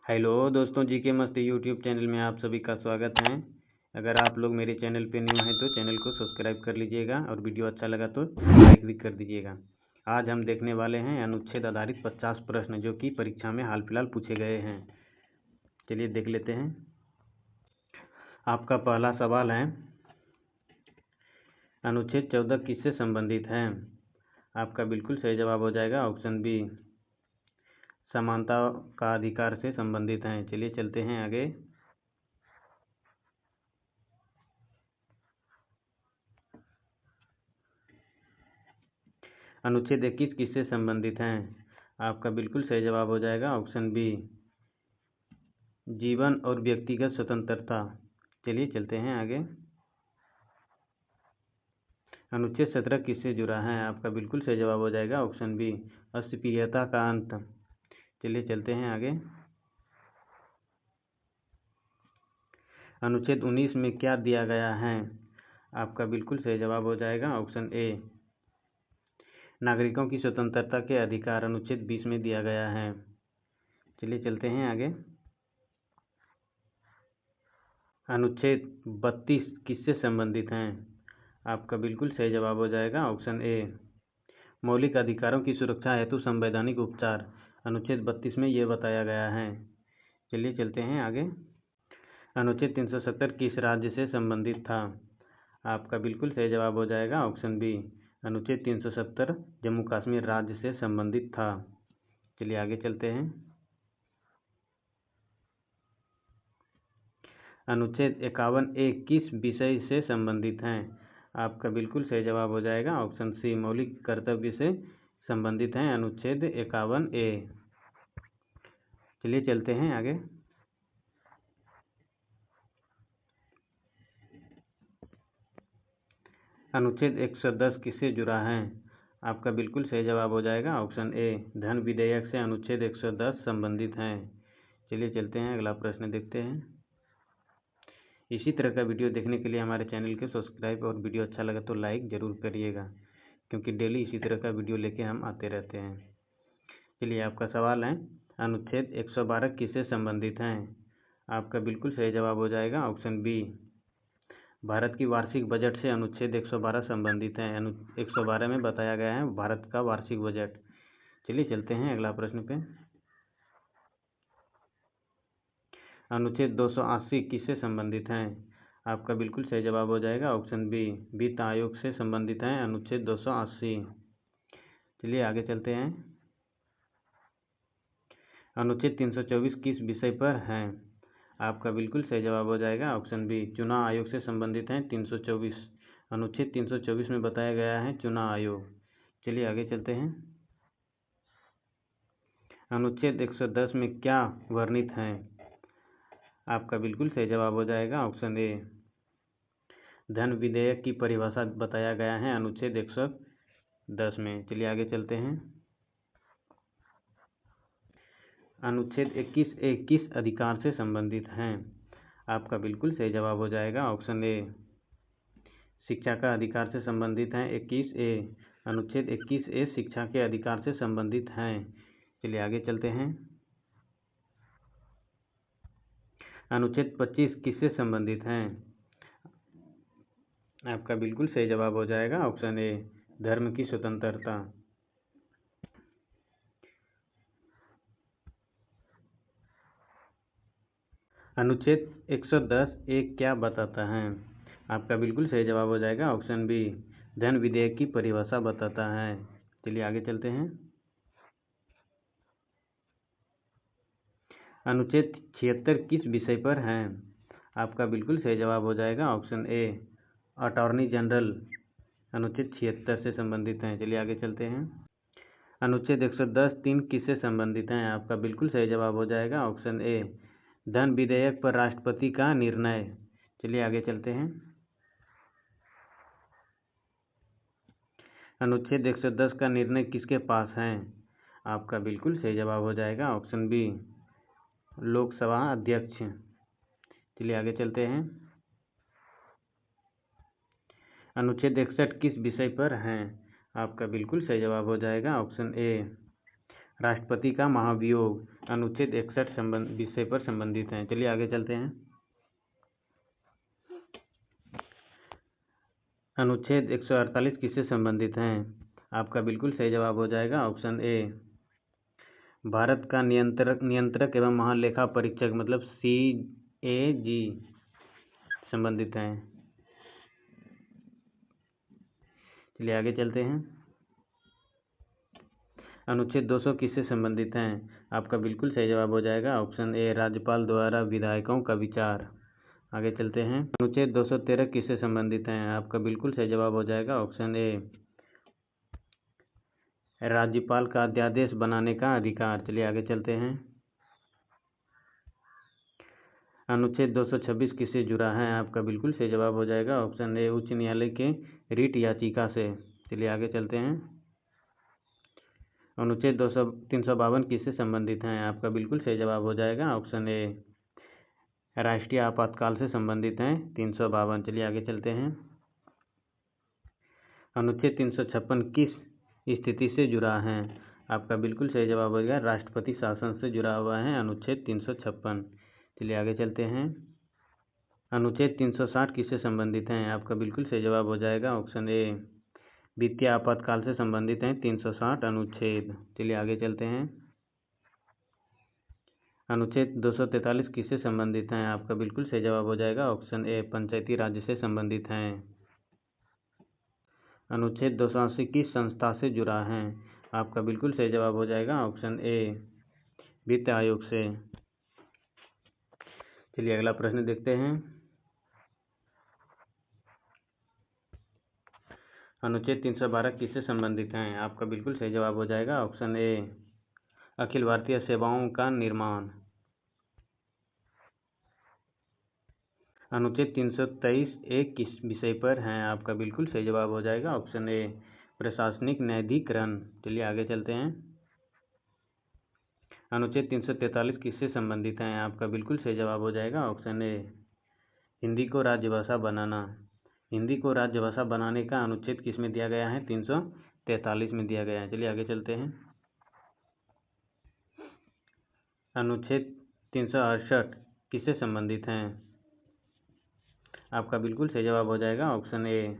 Hello दोस्तों, जी के मस्ती यूट्यूब चैनल में आप सभी का स्वागत है। अगर आप लोग मेरे चैनल पे न्यू हैं तो चैनल को सब्सक्राइब कर लीजिएगा और वीडियो अच्छा लगा तो लाइक भी कर दीजिएगा। आज हम देखने वाले हैं अनुच्छेद आधारित 50 प्रश्न जो कि परीक्षा में हाल फिलहाल पूछे गए हैं। चलिए देख लेते हैं। आपका पहला सवाल है, अनुच्छेद 14 किससे संबंधित है? आपका बिल्कुल सही जवाब हो जाएगा ऑप्शन बी, समानता का अधिकार से संबंधित हैं। चलिए चलते हैं आगे। अनुच्छेद 21 किससे संबंधित हैं? आपका बिल्कुल सही जवाब हो जाएगा ऑप्शन बी, जीवन और व्यक्तिगत स्वतंत्रता। चलिए चलते हैं आगे। अनुच्छेद 17 किससे जुड़ा है? आपका बिल्कुल सही जवाब हो जाएगा ऑप्शन बी, अस्पृश्यता का अंत। चलिए चलते हैं आगे। अनुच्छेद 19 में क्या दिया गया है? आपका बिल्कुल सही जवाब हो जाएगा ऑप्शन ए, नागरिकों की स्वतंत्रता के अधिकार अनुच्छेद 20 में दिया गया है। चलिए चलते हैं आगे। अनुच्छेद 32 किससे संबंधित हैं? आपका बिल्कुल सही जवाब हो जाएगा ऑप्शन ए, मौलिक अधिकारों की सुरक्षा हेतु संवैधानिक उपचार। अनुच्छेद 32 में ये बताया गया है। चलिए चलते हैं आगे। अनुच्छेद 370 किस राज्य से संबंधित था? आपका बिल्कुल सही जवाब हो जाएगा ऑप्शन बी, अनुच्छेद 370 जम्मू कश्मीर राज्य से संबंधित था। चलिए आगे चलते हैं। अनुच्छेद 51A किस विषय से संबंधित हैं? आपका बिल्कुल सही जवाब हो जाएगा ऑप्शन सी, मौलिक कर्तव्य से संबंधित हैं अनुच्छेद 51A। चलिए चलते हैं आगे। अनुच्छेद 110 किससे जुड़ा है? आपका बिल्कुल सही जवाब हो जाएगा ऑप्शन ए, धन विधेयक से अनुच्छेद 110 संबंधित हैं। चलिए चलते हैं, अगला प्रश्न देखते हैं। इसी तरह का वीडियो देखने के लिए हमारे चैनल को सब्सक्राइब और वीडियो अच्छा लगा तो लाइक ज़रूर करिएगा, क्योंकि डेली इसी तरह का वीडियो लेके हम आते रहते हैं। चलिए आपका सवाल है, अनुच्छेद 112 किससे संबंधित हैं? आपका बिल्कुल सही जवाब हो जाएगा ऑप्शन बी, भारत की वार्षिक बजट से अनुच्छेद 112 संबंधित है। 112 में बताया गया है भारत का वार्षिक बजट। चलिए चलते हैं अगला प्रश्न पे। अनुच्छेद 280 किससे संबंधित हैं? आपका बिल्कुल सही जवाब हो जाएगा ऑप्शन बी, वित्त आयोग से संबंधित हैं अनुच्छेद 280। चलिए आगे चलते हैं। अनुच्छेद 324 किस विषय पर है? आपका बिल्कुल सही जवाब हो जाएगा ऑप्शन बी, चुनाव आयोग से संबंधित हैं 324। अनुच्छेद 324 में बताया गया है चुनाव आयोग। चलिए आगे चलते हैं। अनुच्छेद 110 में क्या वर्णित है? आपका बिल्कुल सही जवाब हो जाएगा ऑप्शन ए, धन विधेयक की परिभाषा बताया गया है अनुच्छेद 110 में। चलिए आगे चलते हैं। अनुच्छेद 21A किस अधिकार से संबंधित हैं? आपका बिल्कुल सही जवाब हो जाएगा ऑप्शन ए, शिक्षा का अधिकार से संबंधित हैं 21A। अनुच्छेद 21A शिक्षा के अधिकार से संबंधित हैं। चलिए आगे चलते हैं। अनुच्छेद 25 किससे संबंधित हैं? आपका बिल्कुल सही जवाब हो जाएगा ऑप्शन ए, धर्म की स्वतंत्रता। अनुच्छेद 110A क्या बताता है? आपका बिल्कुल सही जवाब हो जाएगा ऑप्शन बी, धन विधेयक की परिभाषा बताता है। चलिए आगे चलते हैं। अनुच्छेद 76 किस विषय पर है? आपका बिल्कुल सही जवाब हो जाएगा ऑप्शन ए, अटॉर्नी जनरल अनुच्छेद 76 से संबंधित हैं। चलिए आगे चलते हैं। अनुच्छेद 110(3) किससे संबंधित हैं? आपका बिल्कुल सही जवाब हो जाएगा ऑप्शन ए, धन विधेयक पर राष्ट्रपति का निर्णय। चलिए आगे चलते हैं। अनुच्छेद 110 का निर्णय किसके पास है? आपका बिल्कुल सही जवाब हो जाएगा ऑप्शन बी, लोकसभा अध्यक्ष। चलिए आगे चलते हैं। अनुच्छेद 61 किस विषय पर है? आपका बिल्कुल सही जवाब हो जाएगा ऑप्शन ए, राष्ट्रपति का महाभियोग अनुच्छेद 61 विषय पर संबंधित हैं। चलिए आगे चलते हैं। अनुच्छेद 148 किससे संबंधित हैं? आपका बिल्कुल सही जवाब हो जाएगा ऑप्शन ए। भारत का नियंत्रक एवं महालेखा परीक्षक मतलब CAG संबंधित हैं। चलिए आगे चलते हैं। अनुच्छेद 200 किससे संबंधित हैं? आपका बिल्कुल सही जवाब हो जाएगा ऑप्शन ए। राज्यपाल द्वारा विधायकों का विचार। आगे चलते हैं। अनुच्छेद 213 किससे संबंधित हैं? आपका बिल्कुल सही जवाब हो जाएगा ऑप्शन ए। राज्यपाल का अध्यादेश बनाने का अधिकार। चलिए आगे चलते हैं। अनुच्छेद 226 किससे जुड़ा है? आपका बिल्कुल सही जवाब हो जाएगा ऑप्शन ए। उच्च न्यायालय के रिट याचिका से। चलिए आगे चलते हैं। अनुच्छेद 352 किससे संबंधित हैं? आपका बिल्कुल सही जवाब हो जाएगा ऑप्शन ए। राष्ट्रीय आपातकाल से संबंधित हैं 352। चलिए आगे चलते हैं। अनुच्छेद 356 किस स्थिति से जुड़ा है? आपका बिल्कुल सही जवाब हो जाएगा राष्ट्रपति शासन से जुड़ा हुआ है अनुच्छेद 356। चलिए आगे चलते हैं। अनुच्छेद 360 किससे संबंधित हैं? आपका बिल्कुल सही जवाब हो जाएगा ऑप्शन ए। वित्तीय आपातकाल से संबंधित हैं 360 अनुच्छेद। चलिए आगे चलते हैं। अनुच्छेद 243 किससे संबंधित हैं? आपका बिल्कुल सही जवाब हो जाएगा ऑप्शन ए। पंचायती राज्य से संबंधित हैं। अनुच्छेद 280 किस संस्था से जुड़ा है? आपका बिल्कुल सही जवाब हो जाएगा ऑप्शन ए। वित्त आयोग से। चलिए अगला प्रश्न देखते हैं। अनुच्छेद 312 किससे संबंधित हैं? आपका बिल्कुल सही जवाब हो जाएगा ऑप्शन ए। अखिल भारतीय सेवाओं का निर्माण। अनुच्छेद 323 एक किस विषय पर हैं? आपका बिल्कुल सही जवाब हो जाएगा ऑप्शन ए। प्रशासनिक न्यायाधिकरण। चलिए आगे चलते हैं। अनुच्छेद 343 किससे संबंधित हैं? आपका बिल्कुल सही जवाब हो जाएगा ऑप्शन ए। हिंदी को राजभाषा बनाना। हिंदी को राजभाषा बनाने का अनुच्छेद किस में दिया गया है? 343 में दिया गया है। चलिए आगे चलते हैं। अनुच्छेद 368 किससे संबंधित हैं? आपका बिल्कुल सही जवाब हो जाएगा ऑप्शन ए।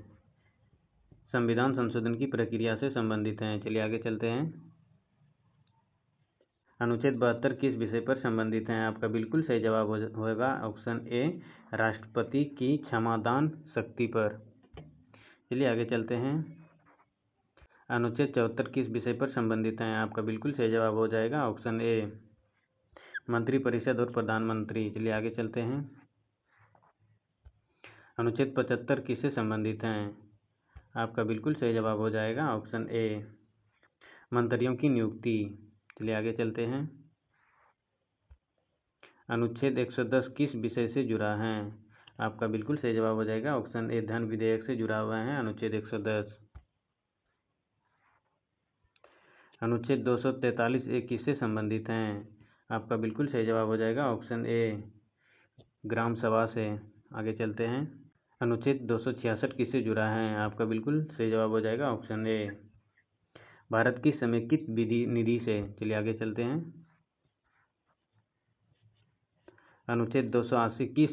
संविधान संशोधन की प्रक्रिया से संबंधित हैं। चलिए आगे चलते हैं। अनुच्छेद 72 किस विषय पर संबंधित हैं? आपका बिल्कुल सही जवाब होगा ऑप्शन ए। राष्ट्रपति की क्षमादान शक्ति पर। चलिए आगे चलते हैं। अनुच्छेद 74 किस विषय पर संबंधित हैं? आपका बिल्कुल सही जवाब हो जाएगा ऑप्शन ए। मंत्रिपरिषद और प्रधानमंत्री। चलिए आगे चलते हैं। अनुच्छेद 75 किससे संबंधित हैं? आपका बिल्कुल सही जवाब हो जाएगा ऑप्शन ए। मंत्रियों की नियुक्ति। चलिए आगे चलते हैं। अनुच्छेद 110 किस विषय से जुड़ा है? आपका बिल्कुल सही जवाब हो जाएगा ऑप्शन ए। धन विधेयक से जुड़ा हुआ है अनुच्छेद 110। अनुच्छेद 243 ए किससे संबंधित हैं? आपका बिल्कुल सही जवाब हो जाएगा ऑप्शन ए। ग्राम सभा से। आगे चलते हैं। अनुच्छेद 266 किससे जुड़ा है? आपका बिल्कुल सही जवाब हो जाएगा ऑप्शन ए। भारत की समेकित विधि निधि से। चलिए आगे चलते हैं। अनुच्छेद 280 किस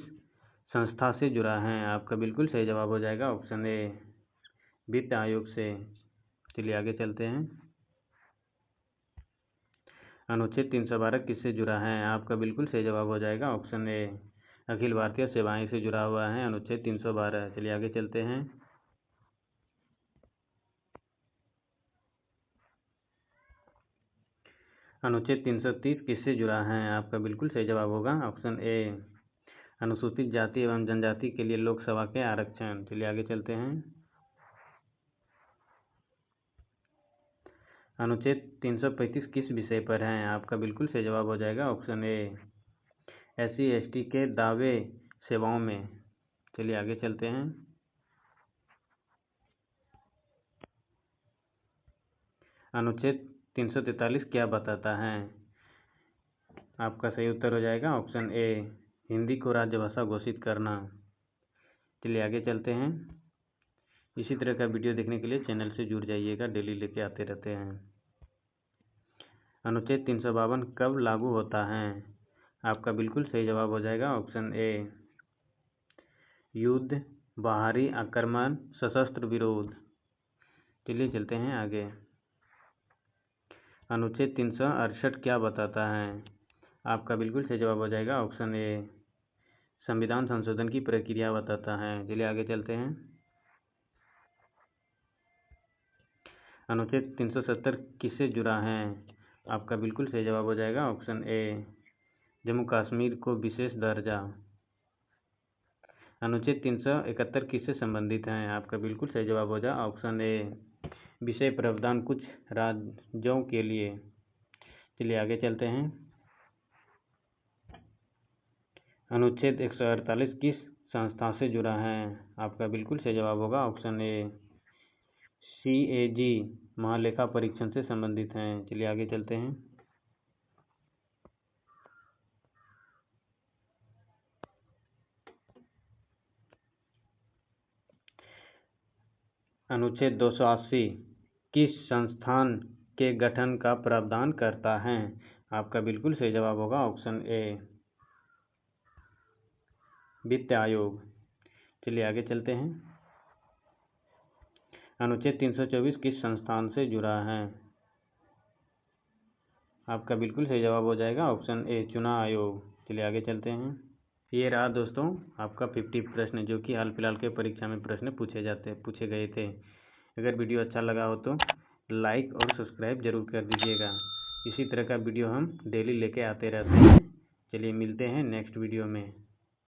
संस्था से जुड़ा है? आपका बिल्कुल सही जवाब हो जाएगा ऑप्शन ए। वित्त आयोग से। चलिए आगे चलते हैं। अनुच्छेद 312 किससे जुड़ा है? आपका बिल्कुल सही जवाब हो जाएगा ऑप्शन ए। अखिल भारतीय सेवाएं से जुड़ा हुआ है अनुच्छेद 312। चलिए आगे चलते हैं। अनुच्छेद 330 किससे जुड़ा है? आपका बिल्कुल सही जवाब होगा ऑप्शन ए। अनुसूचित जाति एवं जनजाति के लिए लोकसभा के आरक्षण। चलिए आगे चलते हैं। अनुच्छेद 335 किस विषय पर है? आपका बिल्कुल सही जवाब हो जाएगा ऑप्शन ए। SC/ST के दावे सेवाओं में। चलिए आगे चलते हैं। अनुच्छेद 343 क्या बताता है? आपका सही उत्तर हो जाएगा ऑप्शन ए। हिंदी को राजभाषा घोषित करना। चलिए आगे चलते हैं। इसी तरह का वीडियो देखने के लिए चैनल से जुड़ जाइएगा, डेली लेके आते रहते हैं। अनुच्छेद 352 कब लागू होता है? आपका बिल्कुल सही जवाब हो जाएगा ऑप्शन ए, युद्ध, बाहरी आक्रमण, सशस्त्र विरोध। चलिए चलते हैं आगे। अनुच्छेद 368 क्या बताता है? आपका बिल्कुल सही जवाब हो जाएगा ऑप्शन ए, संविधान संशोधन की प्रक्रिया बताता है। चलिए आगे चलते हैं। अनुच्छेद 370 किससे जुड़ा है? आपका बिल्कुल सही जवाब हो जाएगा ऑप्शन ए, जम्मू कश्मीर को विशेष दर्जा। अनुच्छेद 371 किससे संबंधित है? आपका बिल्कुल सही जवाब हो जाए ऑप्शन ए, विषय प्रावधान कुछ राज्यों के लिए। चलिए आगे चलते हैं। अनुच्छेद 148 किस संस्था से जुड़ा है? आपका बिल्कुल सही जवाब होगा ऑप्शन ए, CAG महालेखा परीक्षण से संबंधित हैं। चलिए आगे चलते हैं। अनुच्छेद 280 किस संस्थान के गठन का प्रावधान करता है? आपका बिल्कुल सही जवाब होगा ऑप्शन ए, वित्त आयोग। चलिए आगे चलते हैं। अनुच्छेद 324 किस संस्थान से जुड़ा है? आपका बिल्कुल सही जवाब हो जाएगा ऑप्शन ए, चुनाव आयोग। चलिए आगे चलते हैं। ये रहा दोस्तों आपका 50 प्रश्न, जो कि हाल फिलहाल के परीक्षा में प्रश्न पूछे गए थे। अगर वीडियो अच्छा लगा हो तो लाइक और सब्सक्राइब जरूर कर दीजिएगा। इसी तरह का वीडियो हम डेली लेके आते रहते हैं। चलिए मिलते हैं नेक्स्ट वीडियो में।